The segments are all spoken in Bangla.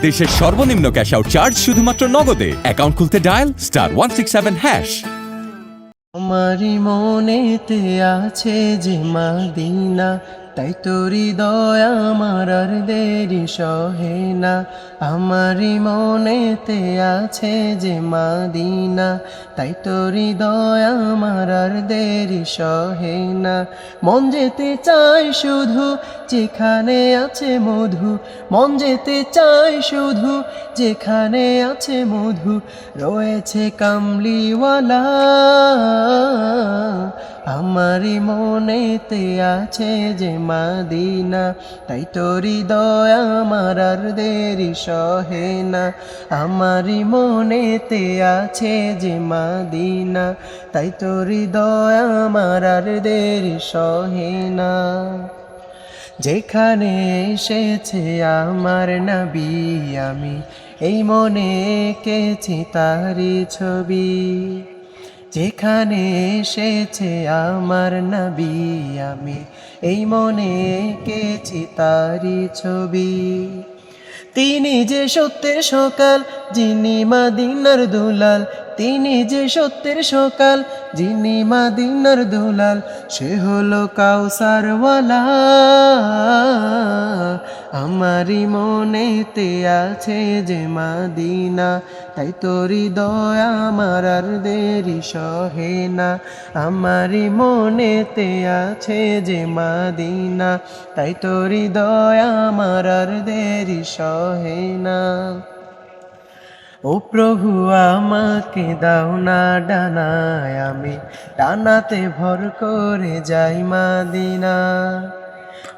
দেশের সর্বনিম্ন ক্যাশ আউট চার্জ শুধুমাত্র নগদে। অ্যাকাউন্ট খুলতে ডায়াল *167#। আমারি মনেতে আছে যে মদিনা, তাই তো হৃদয় আমার আর দেরি সহে না। আমারি মনেতে আছে যে মদিনা, তাই তো হৃদয় আমার আর দেরি সহে না। মন যেতে চায় শুধু যেখানে আছে মধু, মন যেতে চায় শুধু যেখানে আছে মধু, রয়েছে কামলিওয়ালা। আমারি মনেতে আছে যে মদিনা, তাই তো হৃদয় আমার আর দেরি সহে না। আমারি মনেতে আছে যে মদিনা, তাই তো হৃদয় আমার আর দেরি সহে না। যেখানে এসেছে আমার নবী, আমি এই মনে এঁকেছি তারি ছবি। যেখানে এসেছে আমার নবী, আমি এই মনে এঁকেছি তারি ছবি। তিনি যে সত্যের সকাল, যিনি মদিনার দুলাল, তিনি যে সত্যের সকাল, যিনি মদিনার দুলাল, সে হলো কাউসারওয়ালা। আমারি মনেতে আছে যে মদিনা, তাই তো হৃদয় আমার আর দেরি সহে না। আমারি মনেতে আছে যে মদিনা, তাই তো হৃদয় আমার আর দেরি সহে না। ও প্রভু আমাকে দাও না ডানায়, আমি ডানাতে ভর করে যাই মদিনা।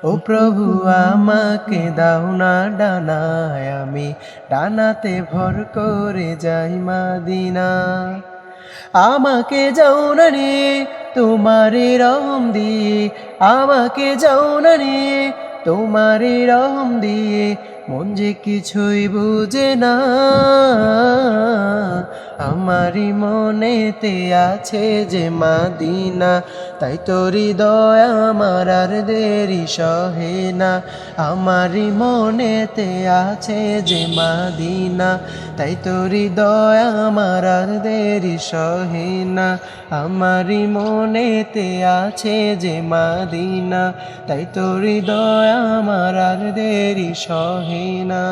ও প্রভু আমাকে দাও না ডানায়, আমি ডানাতে ভর করে যাই মদিনা। আমাকে যাও না রে তোমারে রহম দিয়ে, আমাকে যাও না রে তোমারে রহম দিয়ে, মন যে কিছুই বুঝে না। আমারি মনেতে আছে যে মদিনা, তাই তো হৃদয় আমার আর দেরি সহে না। আমারি মনেতে আছে যে মদিনা, তাই তো হৃদয় আমার আর দেরি সহে না। আমারি মনেতে আছে যে মদিনা, তাই তো হৃদয় আমার আর দেরি সহে না।